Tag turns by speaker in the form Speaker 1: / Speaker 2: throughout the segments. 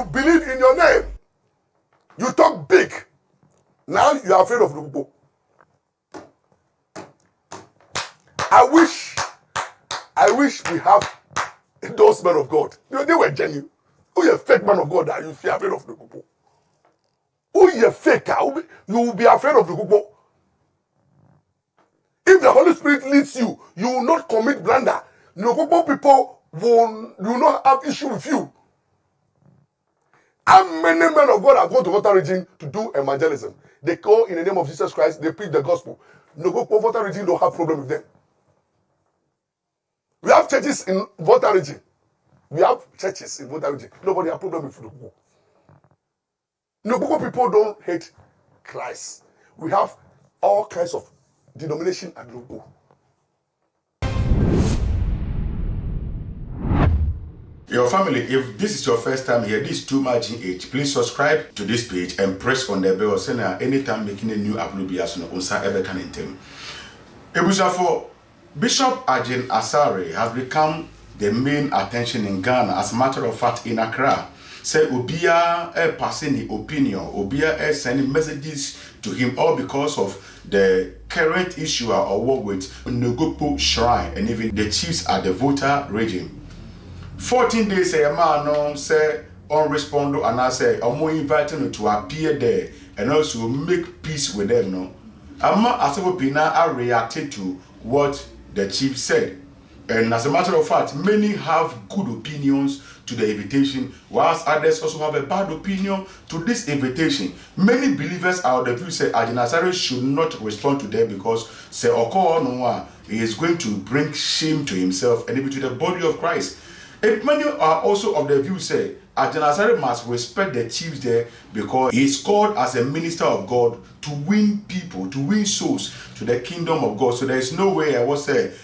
Speaker 1: You believe in your name. You talk big. Now you are afraid of Nogokpo. I wish we have those men of God. They were genuine. Who you fake man of God that you feel afraid of Nogokpo? Who you faker? You will be afraid of Nogokpo. If the Holy Spirit leads you, you will not commit blunder. Nogokpo people will not have issue with you. How many men of God have gone to Volta region to do evangelism? They call in the name of Jesus Christ, they preach the gospel. Nogokpo Volta region don't have problem with them. We have churches in Volta region. Nobody have problem with Nogokpo. Nogokpo people don't hate Christ. We have all kinds of denomination at Nogokpo.
Speaker 2: Your family, if this is your first time here, this is Too Much in Age. Please subscribe to this page and press on the bell so that anytime making a new upload videos on ever can intem. For Bishop Agyin Asare has become the main attention in Ghana. As a matter of fact, in Accra, say Obia passing the opinion, Obia sending messages to him, all because of the current issue or war with Nogokpo Shrine and even the chiefs at the Volta region. 14 days say a man no say on respond and I say I'm more inviting to appear there and also make peace with them. No, Amma Asabopina I reacted to what the chief said, and as a matter of fact, many have good opinions to the invitation, whilst others also have a bad opinion to this invitation. Many believers are of the view say Agyin Asare should not respond to them because say Oko no he is going to bring shame to himself and even to the body of Christ. And many are also of the view say Agyin Asare must respect the chiefs there because he is called as a minister of God to win people, to win souls to the kingdom of God. So there is no way I will say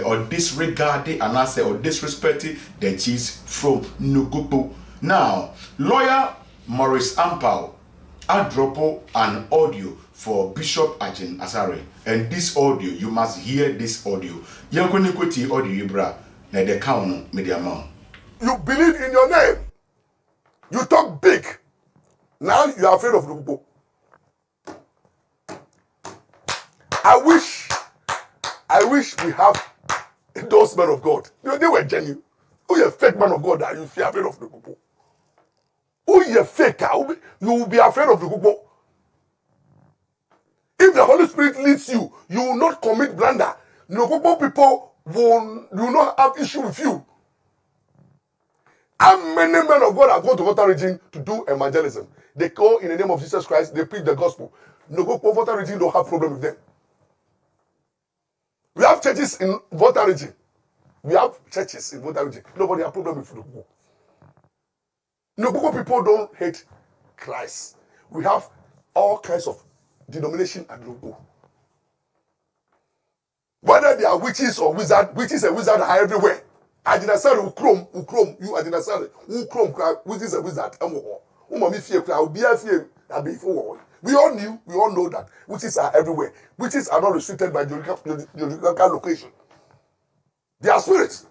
Speaker 2: or disregarding and I say or disrespecting the chiefs from Nogokpo. Now, lawyer Maurice Ampaw I drop an audio for Bishop Agyin Asare, and this audio you must hear this audio. Yankonikuti audio ibra. You
Speaker 1: believe in your name. You talk big. Now you are afraid of Nogokpo. I wish we have those men of God. They were genuine. Who you fake man of God that you feel afraid of Nogokpo? Who you faker? You will be afraid of Nogokpo. If the Holy Spirit leads you, you will not commit blunder. Nogokpo people will not have issue with you. How many men of God have gone to Volta region to do evangelism? They call in the name of Jesus Christ, they preach the gospel. Nogokpo Volta region don't have problem with them. We have churches in Volta region. Nobody have problem with Nogokpo. Nogokpo people don't hate Christ. We have all kinds of denomination at Nogokpo. Whether they are witches or witches and wizards are everywhere. Agyin Asare ukrom, you Agyin Asare, ukrom, witches and wizards. We all know that witches are everywhere. Witches are not restricted by geographical location. They are spirits.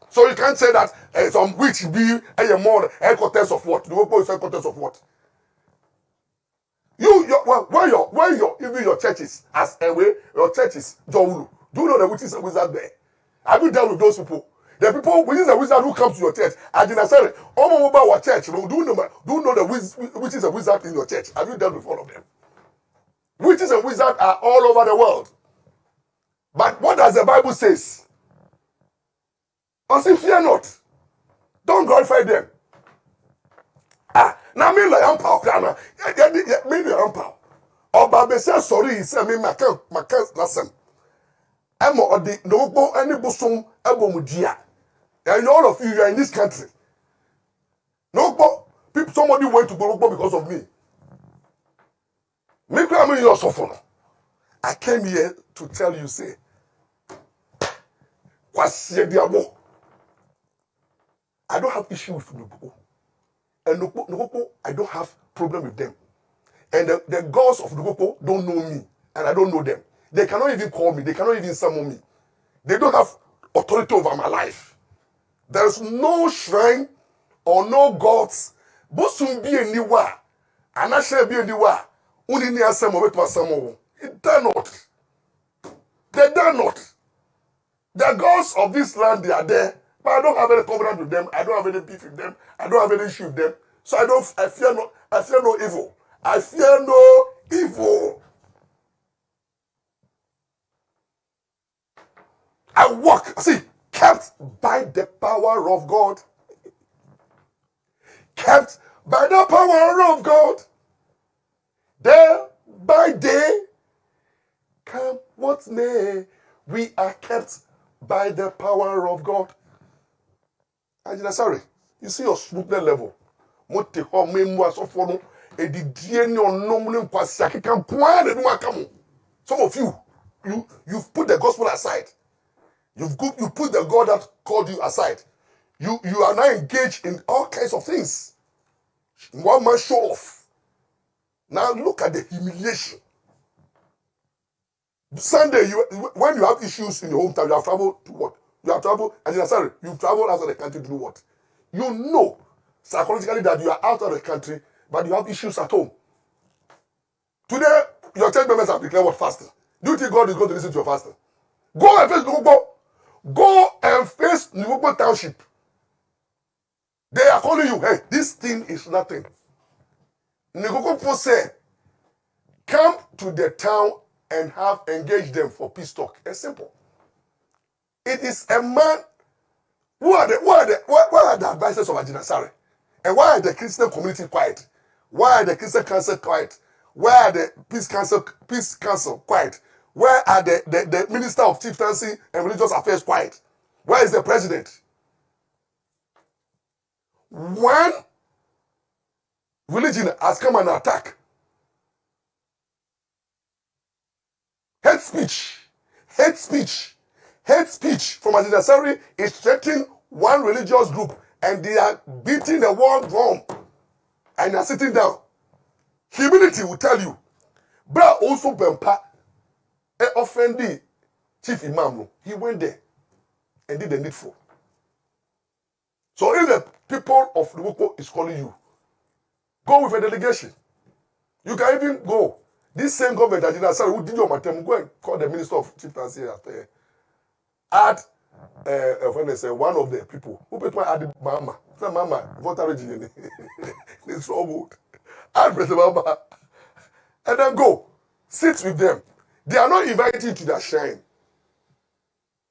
Speaker 1: So you can't say that some witch be a more headquarters of what? Nogokpo is headquarters of what? Where even your churches as a way, your churches, Jowulu. Do you know the witches and wizards there? Have you dealt with those people? The people, witches and wizards who come to your church, Agyin Asare, all over our church, do you know the witches and wizards in your church? Have you dealt with all of them? Witches and wizards are all over the world. But what does the Bible say? I say, fear not. Don't glorify them. Now me like Ampaw kana. Me like Ampaw. Oba be say sorry, he say me makan lasem. Emo odi Nogokpo any bosom ebomudia. And all of you are in this country. Nogokpo, somebody went to Nogokpo because of me. Me come in your sofa. I came here to tell you say kwasi diabo. I don't have issue with Nogokpo. And Nogokpo, I don't have problem with them. And the gods of Nogokpo don't know me, and I don't know them. They cannot even call me. They cannot even summon me. They don't have authority over my life. There is no shrine or no gods, Bosum be anywhere, and I shall be anywhere, only near some of it was some of it. Dare not. They dare not. The gods of this land, they are there, but I don't have any covenant with them. I don't have any beef with them. I don't have any issue with them. So I fear no evil. I fear no evil. I walk, see, kept by the power of God. Kept by the power of God. Day by day, come what may, we are kept by the power of God. Agyin Asare, you see your smoothness level. Mote ho memu asofo no edidie ne onom ne nkwasi akeka mpoa de no aka mo. Some of you've put the gospel aside. You put the God that called you aside. You are now engaged in all kinds of things. One man show off. Now look at the humiliation. Sunday, when you have issues in your hometown, you have traveled to what? You have traveled, and you've traveled outside the country to do what? You know psychologically that you are out of the country, but you have issues at home. Today, your church members have declared what? Fasting. Do you think God is going to listen to your fasting? Go and face Nogokpo. Go and face Nogokpo Township. They are calling you, hey, this thing is nothing. Nogokpo say, come to the town and have engaged them for peace talk. It's simple. It is a man. What are the advisors of Agyin Asare? And why are the Christian community quiet? Why are the Christian council quiet? Why are the peace council quiet? Where are the minister of chieftaincy and religious affairs quiet? Where is the president? One religion has come and attack. Hate speech from Agyin Asare is threatening one religious group, and they are beating the war drum, and they are sitting down. Humility will tell you, bra also bempa offended chief imam. He went there and did the needful. So if the people of Nogokpo is calling you, go with a delegation. You can even go. This same government, Agyin Asare, who did your matem, go and call the minister of chieftaincy after. Add one of the people who put my add mama. Say mama, Volta region. It's so good. Add President Mama. And then go. Sit with them. They are not inviting you to their shrine.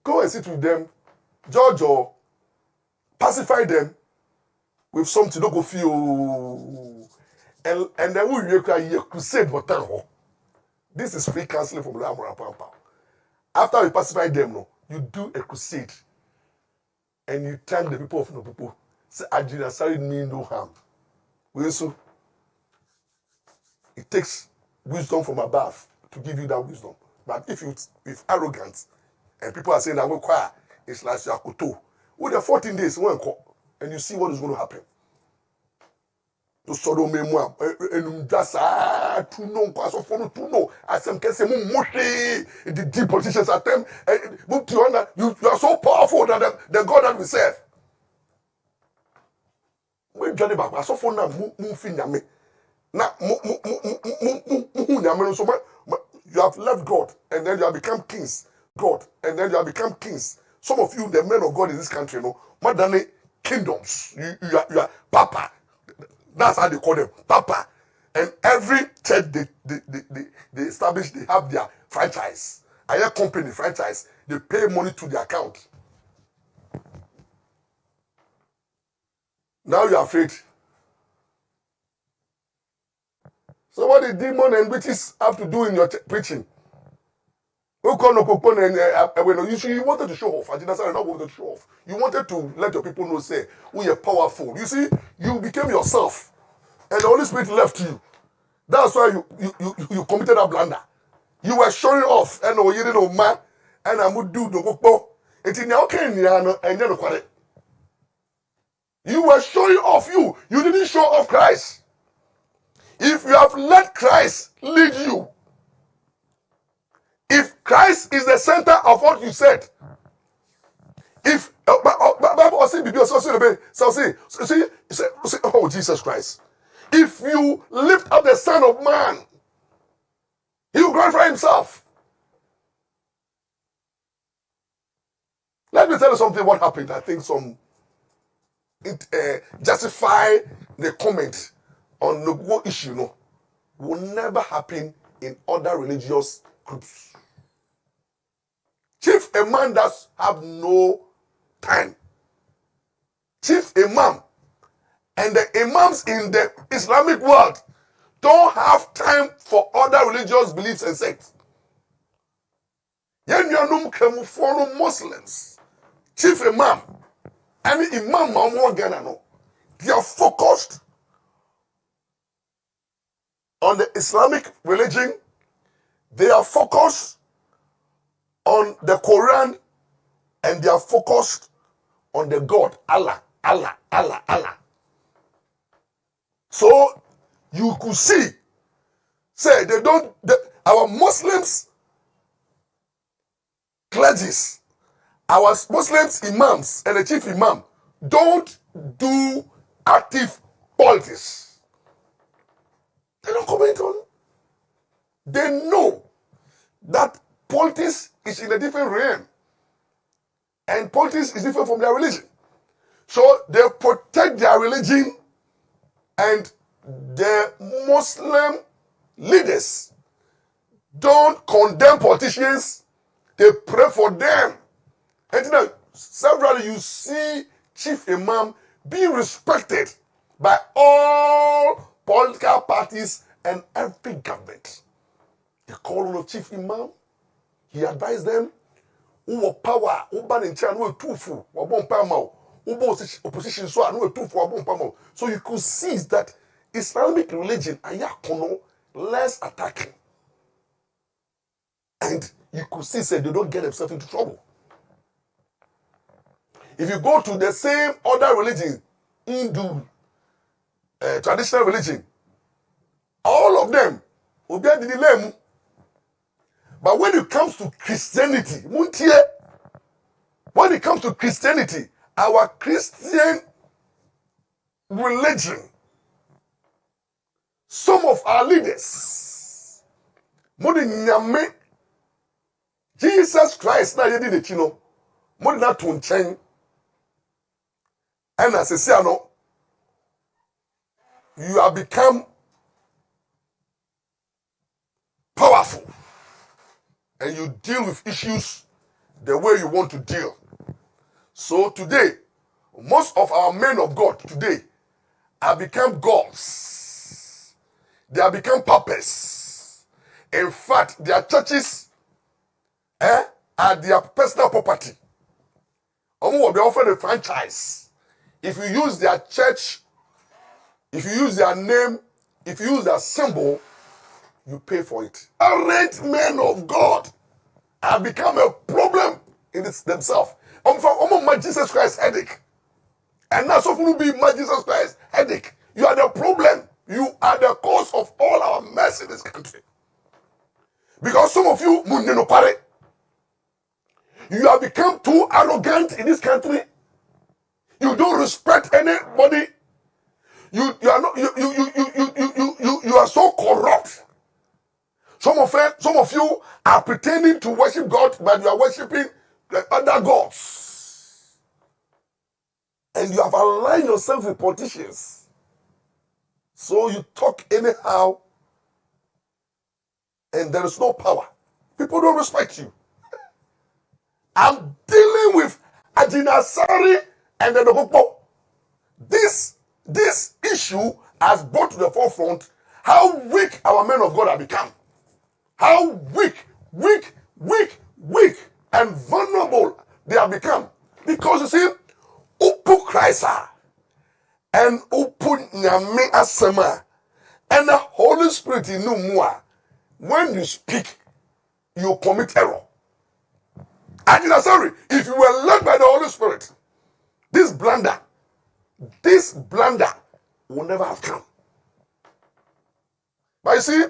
Speaker 1: Go and sit with them. Judge or pacify them with something. Don't go feel. And then we will crusade for town. This is free counseling from Ampaw. After we pacify them, no, you do a crusade. And you thank the people of Nogokpo. Say, Agyin Asare mean no harm. So it takes wisdom from above to give you that wisdom. But if you with arrogance, and people are saying that we choir, it's like Yakoto. With the 14 days, and you see what is going to happen. To sort of memoir, and just to know, as some can say, the deep politicians at them, you are so powerful that the God that we serve. We Johnny Baba, so for now, moving now, you have left God, and then you have become kings. God, and then you have become kings. Some of you, the men of God in this country, more than kingdoms. You are Papa. That's how they call them, Papa. And every church they establish, they have their franchise. A company franchise. They pay money to their account. Now you are afraid. So what the demon and witches have to do in your preaching? You wanted to show off. Agyin Asare not wanted to show off. You wanted to let your people know, say, we are powerful. You see, you became yourself. And the Holy Spirit left you. That's why you committed a blunder. You were showing off. And you didn't know, man. And I would do Nogokpo. You were showing off you. You didn't show off Christ. If you have let Christ lead you, if Christ is the center of what you said, if Bible say, oh Jesus Christ. If you lift up the Son of Man, he will glorify himself. Let me tell you something what happened. I think justify the comment on the Nogokpo issue will never happen in other religious groups. Chief Imam does have no time. Chief Imam and the Imams in the Islamic world don't have time for other religious beliefs and sects. Yenyanum Kemufono Muslims, Chief Imam, and Imam Mamu Ganano, they are focused on the Islamic religion. They are focused on the Quran, and they are focused on the God, Allah. So you could see, say our Muslims clergies, our Muslims imams and the chief imam don't do active politics. They don't comment on. They know that politics is in a different realm. And politics is different from their religion. So they protect their religion, and the Muslim leaders don't condemn politicians. They pray for them. And severally you see Chief Imam being respected by all political parties and every government. They call on the Chief Imam. He advised them. Who power, who ban in China, who tufu, who bon pamo, who opposition so and who tufu, who bon pamo. So you could see that Islamic religion ayakono less attacking, and you could see say they don't get themselves into trouble. If you go to the same other religion, Hindu, traditional religion, all of them will be at the dilemma. But when it comes to Christianity, our Christian religion, some of our leaders, Jesus Christ, na yedi de chino, na tunchen, and as a siano, you have become powerful. And you deal with issues the way you want to deal. So today, most of our men of God today have become gods. They have become papas. In fact, their churches are their personal property. They offer a franchise. If you use their church, if you use their name, if you use their symbol, you pay for it. Arrogant men of God have become a problem in themselves. My Jesus Christ headache. And now so will be my Jesus Christ headache. You are the problem. You are the cause of all our mess in this country. Because some of you, you have become too arrogant in this country. You don't respect anybody. You are so corrupt. Some of you are pretending to worship God, but you are worshiping the other gods. And you have aligned yourself with politicians. So you talk anyhow, and there is no power. People don't respect you. I'm dealing with Agyin, Asare and the Nogokpo. This issue has brought to the forefront how weak our men of God have become. How weak, and vulnerable they have become. Because you see, Upu Christa and Upu Nyame Asema and the Holy Spirit in Numua, when you speak, you commit error. Agyin, Asare, if you were led by the Holy Spirit, this blunder will never have come. But you see,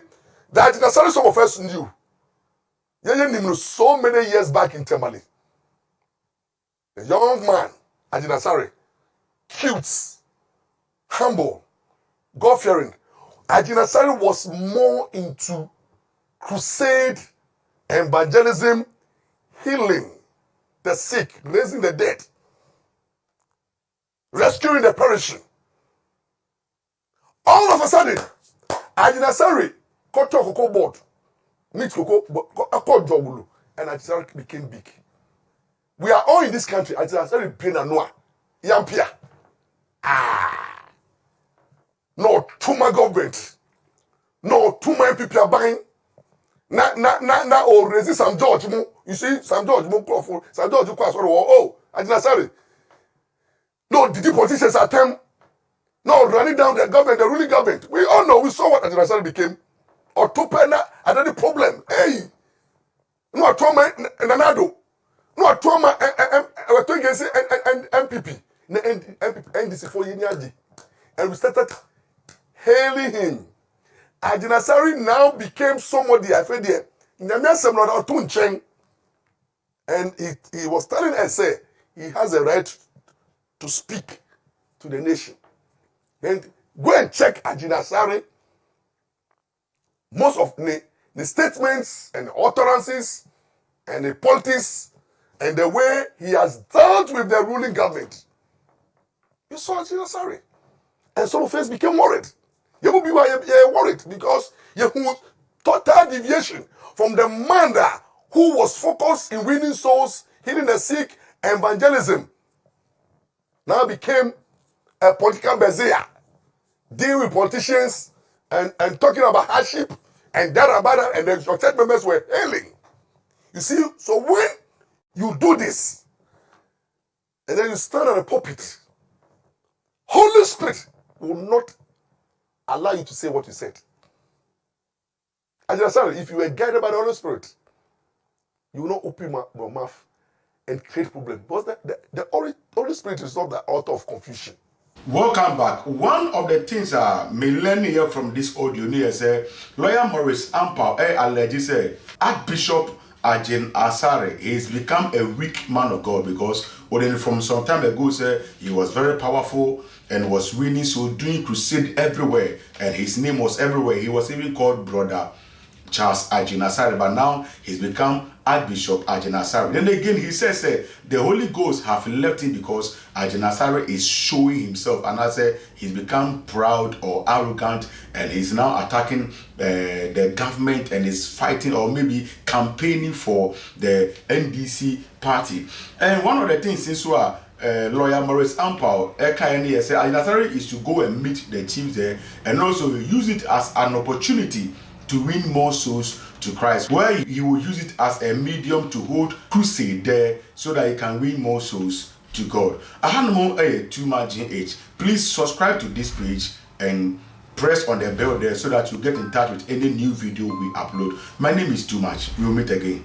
Speaker 1: that Asare some of us knew. So many years back in Tamale. A young man, Agyin Asare, cute, humble, God-fearing. Agyin Asare was more into crusade, evangelism, healing the sick, raising the dead, rescuing the perishing. All of a sudden, Agyin Asare got to a cocoa board, meet cocoa, jogulu, and Agyin Asare became big. We are all in this country. Agyin Asare pain and noa, yampia. No too much government, no too many people are buying. Na or resist Sam George mo. You see, Sam George mo for Sam George kwa sort of Agyin Asare. No, the politicians attempt. No, running down the government, the ruling government. We all know, we saw what Agyin Asare became. Or Tupena had any problem. Hey, no trauma Nanado. No trauma we're talking against MPP. NDC for Yinyaji. And we started hailing him. Agyin Asare now became somebody I feel there. And he was telling us, say, he has a right to speak to the nation. And go and check Agyin Asare. Most of the statements and the utterances and the politics and the way he has dealt with the ruling government. You saw Agyin Asare. And some of us became worried. You will be worried because you total deviation from the man who was focused in winning souls, healing the sick, evangelism. Now became a political bezier, dealing with politicians and talking about hardship and that and the church members were hailing. You see, so when you do this and then you stand on a pulpit, Holy Spirit will not allow you to say what you said. Agyin Asare, if you were guided by the Holy Spirit, you will not open your mouth and create problems. Because the Holy Spirit is not the author of confusion.
Speaker 2: Welcome back. One of the things me learn here from this audio here say lawyer Maurice Ampaw alleged say Archbishop Agyin Asare he's become a weak man of God because from some time ago say he was very powerful and was winning, so doing crusade everywhere and his name was everywhere. He was even called Brother Charles Agyin Asare, but now he's become Archbishop Agyin Asare. Then again, he says the Holy Ghost have left him because Agyin Asare is showing himself, and I say he's become proud or arrogant, and he's now attacking the government and is fighting or maybe campaigning for the NDC party. And one of the things since lawyer Maurice Ampaw say Agyin Asare is to go and meet the chiefs there and also use it as an opportunity to win more souls to Christ, where he will use it as a medium to hold crusade there so that he can win more souls to God. Too much GH. Please subscribe to this page and press on the bell there so that you get in touch with any new video we upload. My name is Too Much. We will meet again.